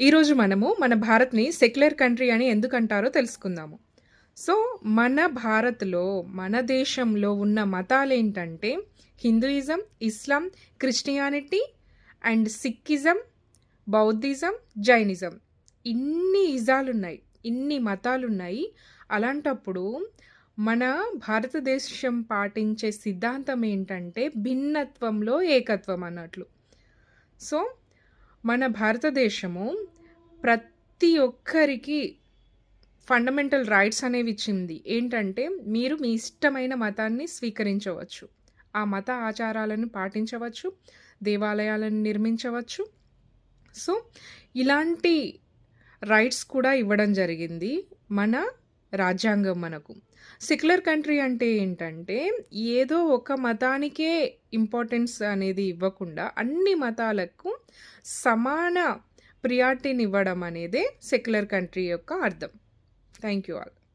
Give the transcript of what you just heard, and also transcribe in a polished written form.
ఈరోజు మనము మన భారత్‌ని సెక్యులర్ కంట్రీ అని ఎందుకంటారో తెలుసుకుందాము. సో, మన భారత్‌లో, మన దేశంలో ఉన్న మతాలేంటంటే Hinduism, Islam, Christianity and Sikhism, Buddhism, Jainism. ఇన్ని ఇజాలున్నాయి. ఇన్ని మతాలున్నాయి. అలాంటప్పుడు మన భారతదేశం పాటించే సిద్ధాంతం ఏంటంటే భిన్నత్వంలో ఏకత్వం అన్నట్లు. సో, మన భారతదేశము ప్రతి ఒక్కరికి ఫండమెంటల్ రైట్స్ అనేవి ఇచ్చింది. ఏంటంటే మీరు మీ ఇష్టమైన మతాన్ని స్వీకరించవచ్చు. ఆ మత ఆచారాలను పాటించవచ్చు. దేవాలయాలను నిర్మించవచ్చు. సో, ఇలాంటి రైట్స్ కూడా ఇవ్వడం జరిగింది మన రాజ్యాంగం మనకు. సెక్యులర్ కంట్రీ అంటే ఏంటంటే, ఏదో ఒక మతానికే ఇంపార్టెన్స్ అనేది ఇవ్వకుండా అన్ని మతాలకు సమాన ప్రియారిటీనివ్వడం అనేదే సెక్యులర్ కంట్రీ యొక్క అర్థం. Thank you all.